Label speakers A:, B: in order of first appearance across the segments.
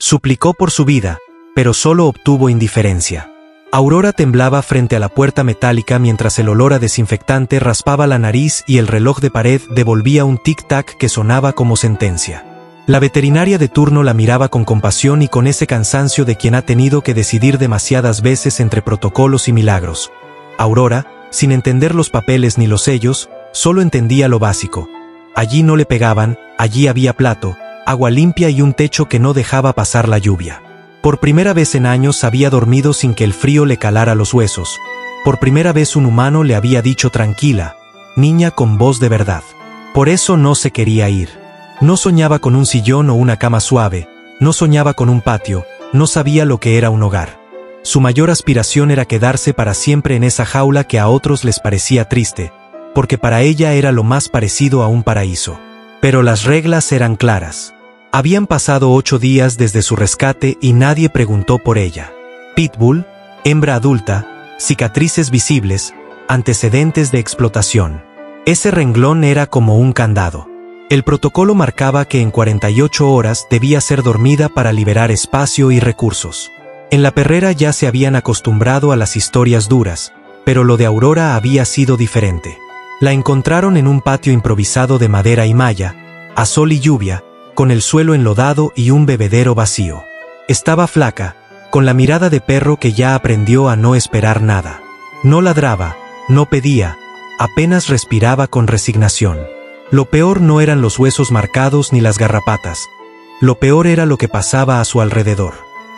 A: Suplicó por su vida, pero solo obtuvo indiferencia. Aurora temblaba frente a la puerta metálica mientras el olor a desinfectante raspaba la nariz y el reloj de pared devolvía un tic-tac que sonaba como sentencia. La veterinaria de turno la miraba con compasión y con ese cansancio de quien ha tenido que decidir demasiadas veces entre protocolos y milagros. Aurora, sin entender los papeles ni los sellos, solo entendía lo básico. Allí no le pegaban, allí había plato, agua limpia y un techo que no dejaba pasar la lluvia. Por primera vez en años había dormido sin que el frío le calara los huesos. Por primera vez un humano le había dicho tranquila, niña con voz de verdad. Por eso no se quería ir. No soñaba con un sillón o una cama suave, no soñaba con un patio, no sabía lo que era un hogar. Su mayor aspiración era quedarse para siempre en esa jaula que a otros les parecía triste, porque para ella era lo más parecido a un paraíso. Pero las reglas eran claras. Habían pasado 8 días desde su rescate y nadie preguntó por ella. Pitbull, hembra adulta, cicatrices visibles, antecedentes de explotación. Ese renglón era como un candado. El protocolo marcaba que en 48 horas debía ser dormida para liberar espacio y recursos. En la perrera ya se habían acostumbrado a las historias duras, pero lo de Aurora había sido diferente. La encontraron en un patio improvisado de madera y malla, a sol y lluvia, con el suelo enlodado y un bebedero vacío. Estaba flaca, con la mirada de perro que ya aprendió a no esperar nada. No ladraba, no pedía, apenas respiraba con resignación. Lo peor no eran los huesos marcados ni las garrapatas. Lo peor era lo que pasaba a su alrededor.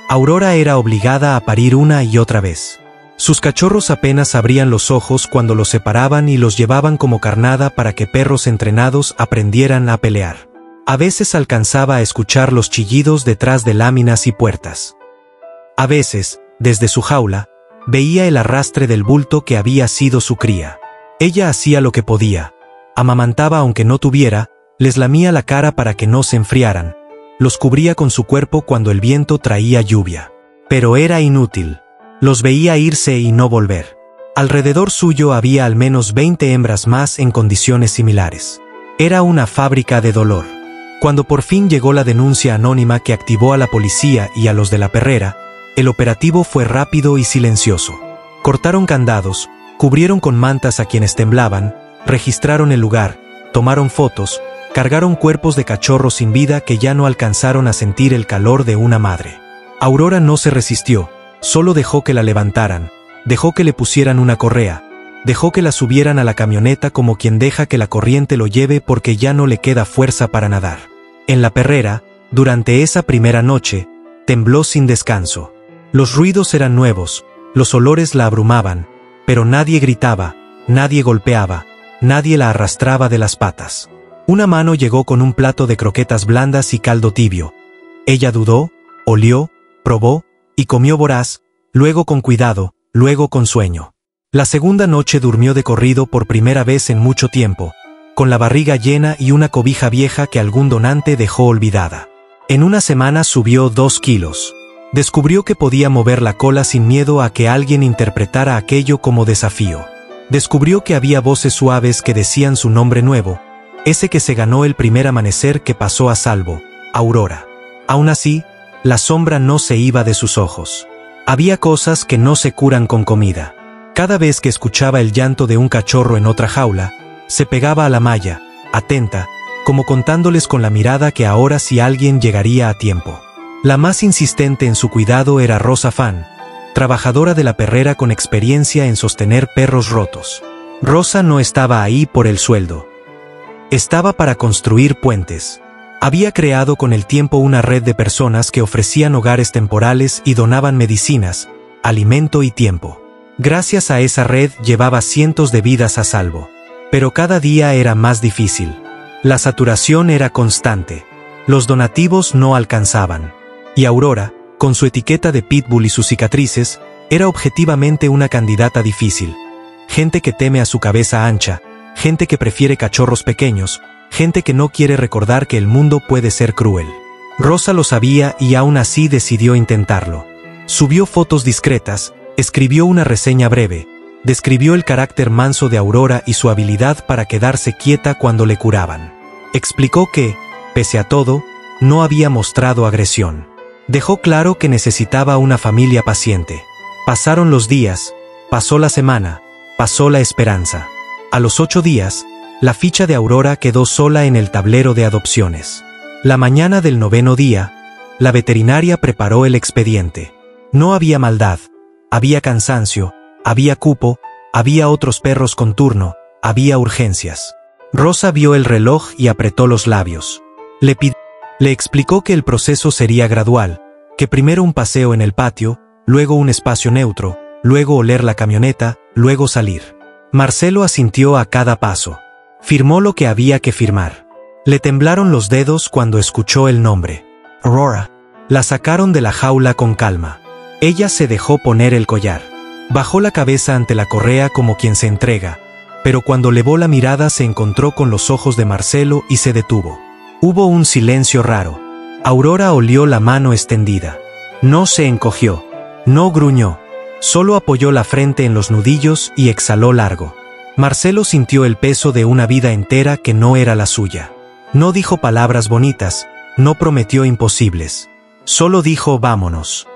A: Aurora era obligada a parir una y otra vez. Sus cachorros apenas abrían los ojos cuando los separaban y los llevaban como carnada para que perros entrenados aprendieran a pelear. A veces alcanzaba a escuchar los chillidos detrás de láminas y puertas. A veces, desde su jaula, veía el arrastre del bulto que había sido su cría. Ella hacía lo que podía. Amamantaba aunque no tuviera, les lamía la cara para que no se enfriaran, los cubría con su cuerpo cuando el viento traía lluvia. Pero era inútil. Los veía irse y no volver. Alrededor suyo había al menos 20 hembras más en condiciones similares. Era una fábrica de dolor. Cuando por fin llegó la denuncia anónima que activó a la policía y a los de la perrera, el operativo fue rápido y silencioso. Cortaron candados, cubrieron con mantas a quienes temblaban, registraron el lugar, tomaron fotos, cargaron cuerpos de cachorros sin vida que ya no alcanzaron a sentir el calor de una madre. Aurora no se resistió, solo dejó que la levantaran, dejó que le pusieran una correa, dejó que la subieran a la camioneta como quien deja que la corriente lo lleve porque ya no le queda fuerza para nadar. En la perrera, durante esa primera noche, tembló sin descanso. Los ruidos eran nuevos, los olores la abrumaban, pero nadie gritaba, nadie golpeaba, nadie la arrastraba de las patas. Una mano llegó con un plato de croquetas blandas y caldo tibio. Ella dudó, olió, probó, y comió voraz, luego con cuidado, luego con sueño. La segunda noche durmió de corrido por primera vez en mucho tiempo, con la barriga llena y una cobija vieja que algún donante dejó olvidada. En una semana subió 2 kilos. Descubrió que podía mover la cola sin miedo a que alguien interpretara aquello como desafío. Descubrió que había voces suaves que decían su nombre nuevo, ese que se ganó el primer amanecer que pasó a salvo, Aurora. Aún así, la sombra no se iba de sus ojos. Había cosas que no se curan con comida. Cada vez que escuchaba el llanto de un cachorro en otra jaula, se pegaba a la malla, atenta, como contándoles con la mirada que ahora si alguien llegaría a tiempo. La más insistente en su cuidado era Rosa Fan, trabajadora de la perrera con experiencia en sostener perros rotos. Rosa no estaba ahí por el sueldo. Estaba para construir puentes. Había creado con el tiempo una red de personas que ofrecían hogares temporales y donaban medicinas, alimento y tiempo. Gracias a esa red llevaba cientos de vidas a salvo. Pero cada día era más difícil. La saturación era constante. Los donativos no alcanzaban. Y Aurora, con su etiqueta de pitbull y sus cicatrices, era objetivamente una candidata difícil. Gente que teme a su cabeza ancha, gente que prefiere cachorros pequeños, gente que no quiere recordar que el mundo puede ser cruel. Rosa lo sabía y aún así decidió intentarlo. Subió fotos discretas, escribió una reseña breve, describió el carácter manso de Aurora y su habilidad para quedarse quieta cuando le curaban. Explicó que, pese a todo, no había mostrado agresión. Dejó claro que necesitaba una familia paciente. Pasaron los días, pasó la semana, pasó la esperanza. A los 8 días, la ficha de Aurora quedó sola en el tablero de adopciones. La mañana del 9º día, la veterinaria preparó el expediente. No había maldad, había cansancio, había cupo, había otros perros con turno, había urgencias. Rosa vio el reloj y apretó los labios. Le explicó que el proceso sería gradual, que primero un paseo en el patio, luego un espacio neutro, luego oler la camioneta, luego salir. Marcelo asintió a cada paso. Firmó lo que había que firmar. Le temblaron los dedos cuando escuchó el nombre. Aurora. La sacaron de la jaula con calma. Ella se dejó poner el collar. Bajó la cabeza ante la correa como quien se entrega, pero cuando levó la mirada se encontró con los ojos de Marcelo y se detuvo. Hubo un silencio raro. Aurora olió la mano extendida. No se encogió. No gruñó. Solo apoyó la frente en los nudillos y exhaló largo. Marcelo sintió el peso de una vida entera que no era la suya. No dijo palabras bonitas, no prometió imposibles. Solo dijo vámonos.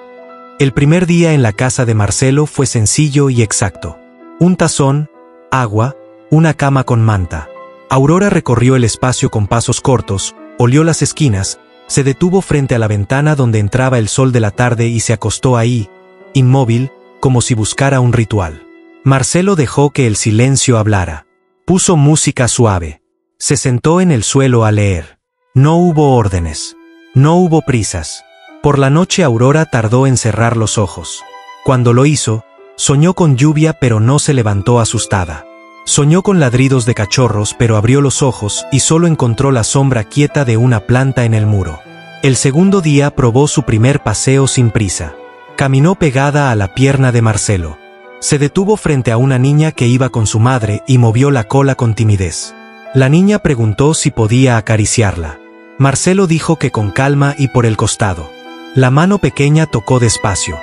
A: El primer día en la casa de Marcelo fue sencillo y exacto. Un tazón, agua, una cama con manta. Aurora recorrió el espacio con pasos cortos, olió las esquinas, se detuvo frente a la ventana donde entraba el sol de la tarde y se acostó ahí, inmóvil, como si buscara un ritual. Marcelo dejó que el silencio hablara. Puso música suave. Se sentó en el suelo a leer. No hubo órdenes. No hubo prisas. Por la noche Aurora tardó en cerrar los ojos. Cuando lo hizo, soñó con lluvia pero no se levantó asustada. Soñó con ladridos de cachorros pero abrió los ojos y solo encontró la sombra quieta de una planta en el muro. El segundo día probó su primer paseo sin prisa. Caminó pegada a la pierna de Marcelo. Se detuvo frente a una niña que iba con su madre y movió la cola con timidez. La niña preguntó si podía acariciarla. Marcelo dijo que con calma y por el costado. La mano pequeña tocó despacio.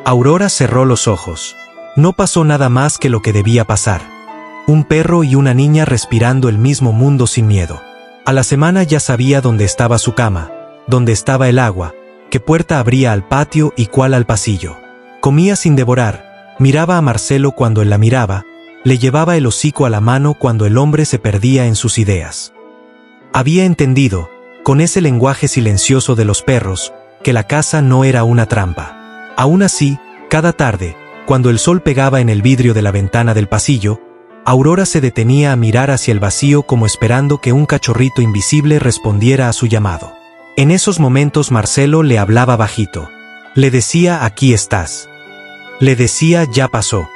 A: Aurora cerró los ojos. No pasó nada más que lo que debía pasar. Un perro y una niña respirando el mismo mundo sin miedo. A la semana ya sabía dónde estaba su cama, dónde estaba el agua, qué puerta abría al patio y cuál al pasillo. Comía sin devorar, miraba a Marcelo cuando él la miraba, le llevaba el hocico a la mano cuando el hombre se perdía en sus ideas. Había entendido, con ese lenguaje silencioso de los perros, que la casa no era una trampa. Aún así, cada tarde, cuando el sol pegaba en el vidrio de la ventana del pasillo, Aurora se detenía a mirar hacia el vacío como esperando que un cachorrito invisible respondiera a su llamado. En esos momentos Marcelo le hablaba bajito. Le decía aquí estás. Le decía ya pasó.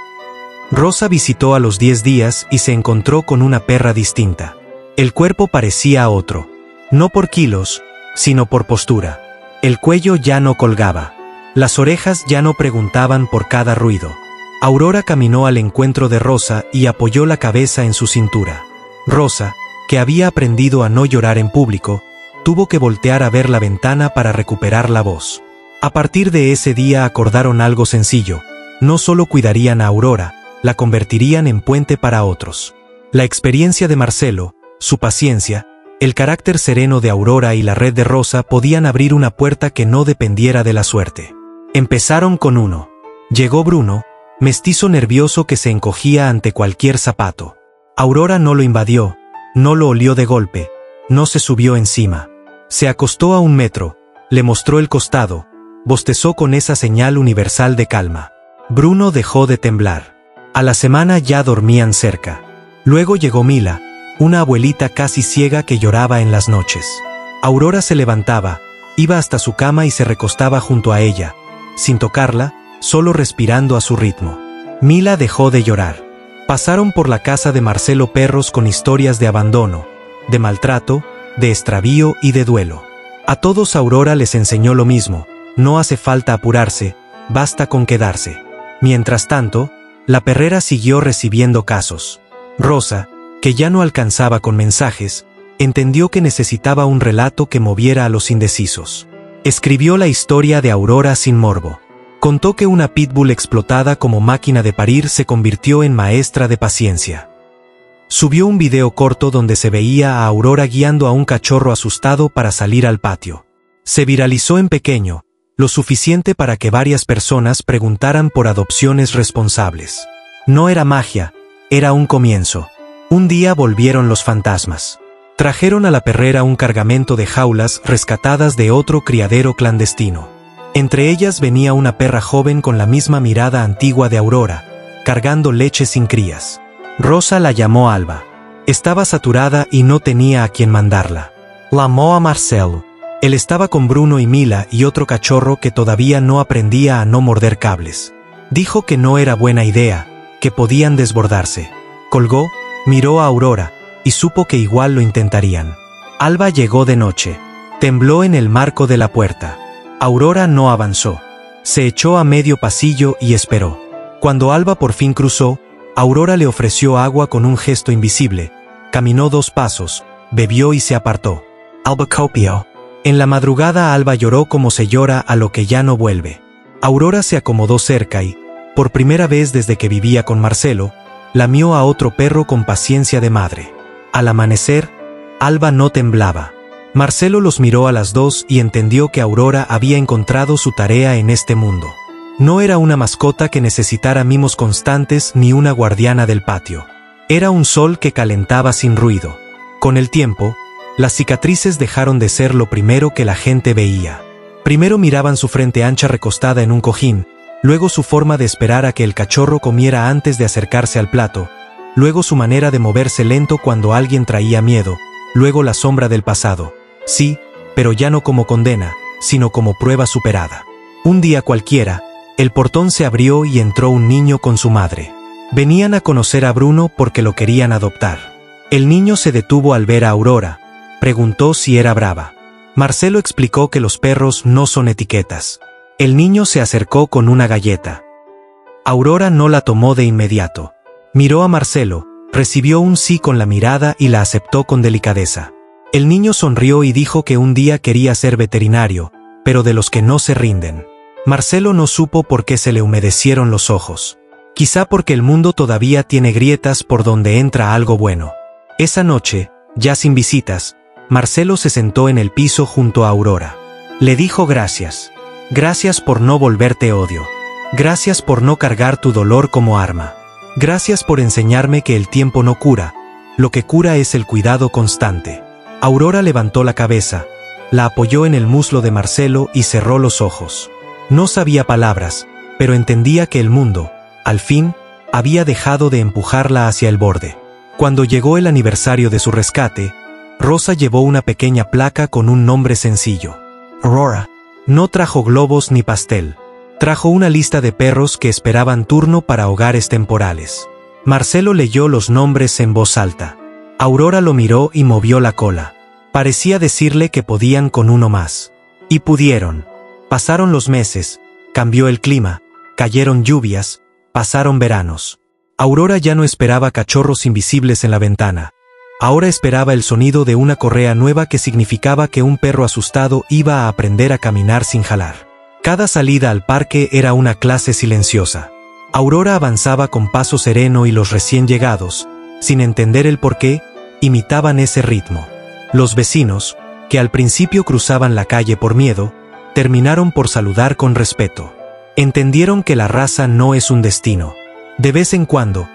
A: Rosa visitó a los 10 días y se encontró con una perra distinta. El cuerpo parecía otro. No por kilos, sino por postura. El cuello ya no colgaba. Las orejas ya no preguntaban por cada ruido. Aurora caminó al encuentro de Rosa y apoyó la cabeza en su cintura. Rosa, que había aprendido a no llorar en público, tuvo que voltear a ver la ventana para recuperar la voz. A partir de ese día acordaron algo sencillo. No solo cuidarían a Aurora, la convertirían en puente para otros. La experiencia de Marcelo, su paciencia, el carácter sereno de Aurora y la red de Rosa podían abrir una puerta que no dependiera de la suerte. Empezaron con uno. Llegó Bruno, mestizo nervioso que se encogía ante cualquier zapato. Aurora no lo invadió, no lo olió de golpe, no se subió encima. Se acostó a 1 metro, le mostró el costado, bostezó con esa señal universal de calma. Bruno dejó de temblar. A la semana ya dormían cerca. Luego llegó Mila, una abuelita casi ciega que lloraba en las noches. Aurora se levantaba, iba hasta su cama y se recostaba junto a ella, sin tocarla, solo respirando a su ritmo. Mila dejó de llorar. Pasaron por la casa de Marcelo perros con historias de abandono, de maltrato, de extravío y de duelo. A todos Aurora les enseñó lo mismo: no hace falta apurarse, basta con quedarse. Mientras tanto, la perrera siguió recibiendo casos. Rosa, que ya no alcanzaba con mensajes, entendió que necesitaba un relato que moviera a los indecisos. Escribió la historia de Aurora sin morbo. Contó que una pitbull explotada como máquina de parir se convirtió en maestra de paciencia. Subió un video corto donde se veía a Aurora guiando a un cachorro asustado para salir al patio. Se viralizó en pequeño, lo suficiente para que varias personas preguntaran por adopciones responsables. No era magia, era un comienzo. Un día volvieron los fantasmas. Trajeron a la perrera un cargamento de jaulas rescatadas de otro criadero clandestino. Entre ellas venía una perra joven con la misma mirada antigua de Aurora, cargando leche sin crías. Rosa la llamó Alba. Estaba saturada y no tenía a quien mandarla. Llamó a Marcelo. Él estaba con Bruno y Mila y otro cachorro que todavía no aprendía a no morder cables. Dijo que no era buena idea, que podían desbordarse. Colgó, miró a Aurora, y supo que igual lo intentarían. Alba llegó de noche. Tembló en el marco de la puerta. Aurora no avanzó. Se echó a medio pasillo y esperó. Cuando Alba por fin cruzó, Aurora le ofreció agua con un gesto invisible. Caminó 2 pasos, bebió y se apartó. Alba copió. En la madrugada Alba lloró como se llora a lo que ya no vuelve. Aurora se acomodó cerca y, por primera vez desde que vivía con Marcelo, lamió a otro perro con paciencia de madre. Al amanecer, Alba no temblaba. Marcelo los miró a las dos y entendió que Aurora había encontrado su tarea en este mundo. No era una mascota que necesitara mimos constantes ni una guardiana del patio. Era un sol que calentaba sin ruido. Con el tiempo, las cicatrices dejaron de ser lo primero que la gente veía. Primero miraban su frente ancha recostada en un cojín, luego su forma de esperar a que el cachorro comiera antes de acercarse al plato, luego su manera de moverse lento cuando alguien traía miedo, luego la sombra del pasado. Sí, pero ya no como condena, sino como prueba superada. Un día cualquiera, el portón se abrió y entró un niño con su madre. Venían a conocer a Bruno porque lo querían adoptar. El niño se detuvo al ver a Aurora. Preguntó si era brava. Marcelo explicó que los perros no son etiquetas. El niño se acercó con una galleta. Aurora no la tomó de inmediato. Miró a Marcelo, recibió un sí con la mirada y la aceptó con delicadeza. El niño sonrió y dijo que un día quería ser veterinario, pero de los que no se rinden. Marcelo no supo por qué se le humedecieron los ojos. Quizá porque el mundo todavía tiene grietas por donde entra algo bueno. Esa noche, ya sin visitas, Marcelo se sentó en el piso junto a Aurora. Le dijo gracias. Gracias por no volverte odio. Gracias por no cargar tu dolor como arma. Gracias por enseñarme que el tiempo no cura, lo que cura es el cuidado constante. Aurora levantó la cabeza, la apoyó en el muslo de Marcelo y cerró los ojos. No sabía palabras, pero entendía que el mundo, al fin, había dejado de empujarla hacia el borde. Cuando llegó el aniversario de su rescate, Rosa llevó una pequeña placa con un nombre sencillo. Aurora. No trajo globos ni pastel. Trajo una lista de perros que esperaban turno para hogares temporales. Marcelo leyó los nombres en voz alta. Aurora lo miró y movió la cola. Parecía decirle que podían con uno más. Y pudieron. Pasaron los meses, cambió el clima, cayeron lluvias, pasaron veranos. Aurora ya no esperaba cachorros invisibles en la ventana. Ahora esperaba el sonido de una correa nueva que significaba que un perro asustado iba a aprender a caminar sin jalar. Cada salida al parque era una clase silenciosa. Aurora avanzaba con paso sereno y los recién llegados, sin entender el porqué, imitaban ese ritmo. Los vecinos, que al principio cruzaban la calle por miedo, terminaron por saludar con respeto. Entendieron que la raza no es un destino. De vez en cuando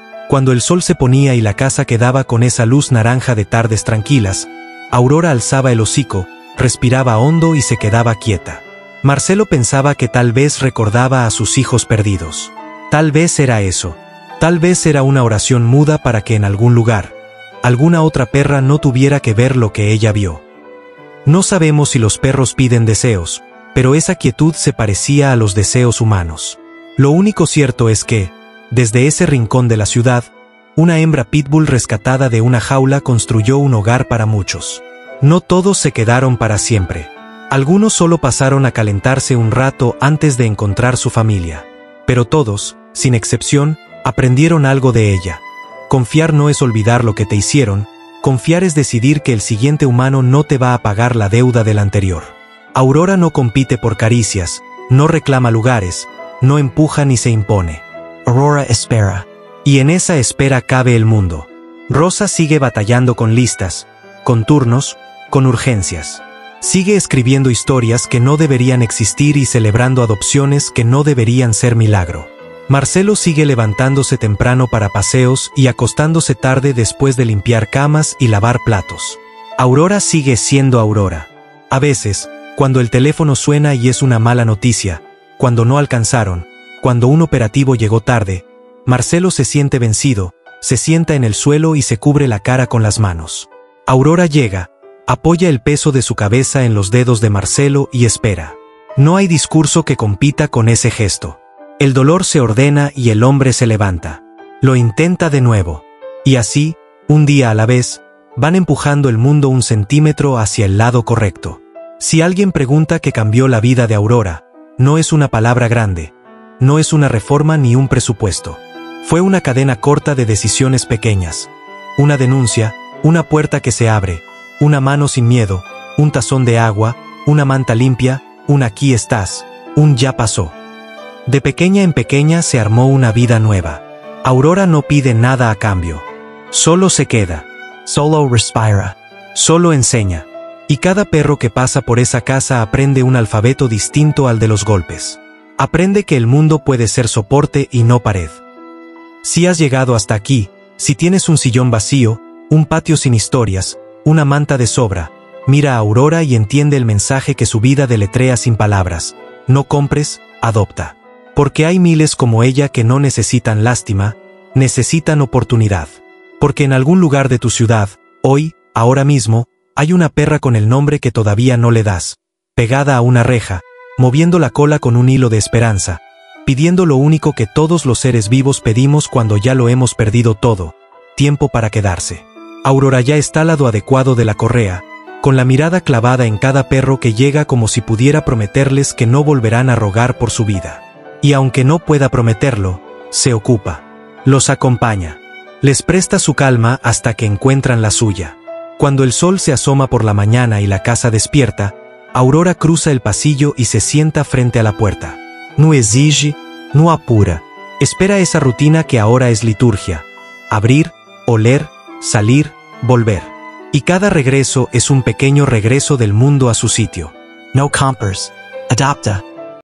A: el sol se ponía y la casa quedaba con esa luz naranja de tardes tranquilas, Aurora alzaba el hocico, respiraba hondo y se quedaba quieta. Marcelo pensaba que tal vez recordaba a sus hijos perdidos. Tal vez era eso. Tal vez era una oración muda para que en algún lugar, alguna otra perra no tuviera que ver lo que ella vio. No sabemos si los perros piden deseos, pero esa quietud se parecía a los deseos humanos. Lo único cierto es que, desde ese rincón de la ciudad, una hembra pitbull rescatada de una jaula construyó un hogar para muchos. No todos se quedaron para siempre. Algunos solo pasaron a calentarse un rato antes de encontrar su familia. Pero todos, sin excepción, aprendieron algo de ella. Confiar no es olvidar lo que te hicieron, confiar es decidir que el siguiente humano no te va a pagar la deuda del anterior. Aurora no compite por caricias, no reclama lugares, no empuja ni se impone. Aurora espera. Y en esa espera cabe el mundo. Rosa sigue batallando con listas, con turnos, con urgencias. Sigue escribiendo historias que no deberían existir y celebrando adopciones que no deberían ser milagro. Marcelo sigue levantándose temprano para paseos y acostándose tarde después de limpiar camas y lavar platos. Aurora sigue siendo Aurora. A veces, cuando el teléfono suena y es una mala noticia, cuando no alcanzaron, cuando un operativo llegó tarde, Marcelo se siente vencido, se sienta en el suelo y se cubre la cara con las manos. Aurora llega, apoya el peso de su cabeza en los dedos de Marcelo y espera. No hay discurso que compita con ese gesto. El dolor se ordena y el hombre se levanta. Lo intenta de nuevo. Y así, un día a la vez, van empujando el mundo un centímetro hacia el lado correcto. Si alguien pregunta qué cambió la vida de Aurora, no es una palabra grande, no es una reforma ni un presupuesto. Fue una cadena corta de decisiones pequeñas. Una denuncia, una puerta que se abre, una mano sin miedo, un tazón de agua, una manta limpia, un aquí estás, un ya pasó. De pequeña en pequeña se armó una vida nueva. Aurora no pide nada a cambio. Solo se queda. Solo respira. Solo enseña. Y cada perro que pasa por esa casa aprende un alfabeto distinto al de los golpes. Aprende que el mundo puede ser soporte y no pared. Si has llegado hasta aquí, si tienes un sillón vacío, un patio sin historias, una manta de sobra, mira a Aurora y entiende el mensaje que su vida deletrea sin palabras. No compres, adopta. Porque hay miles como ella que no necesitan lástima, necesitan oportunidad. Porque en algún lugar de tu ciudad, hoy, ahora mismo, hay una perra con el nombre que todavía no le das, pegada a una reja, moviendo la cola con un hilo de esperanza, pidiendo lo único que todos los seres vivos pedimos cuando ya lo hemos perdido todo, tiempo para quedarse. Aurora ya está al lado adecuado de la correa, con la mirada clavada en cada perro que llega como si pudiera prometerles que no volverán a rogar por su vida. Y aunque no pueda prometerlo, se ocupa. Los acompaña. Les presta su calma hasta que encuentran la suya. Cuando el sol se asoma por la mañana y la casa despierta, Aurora cruza el pasillo y se sienta frente a la puerta. No exige, no apura. Espera esa rutina que ahora es liturgia. Abrir, oler, salir, volver. Y cada regreso es un pequeño regreso del mundo a su sitio. No compres. Adapta.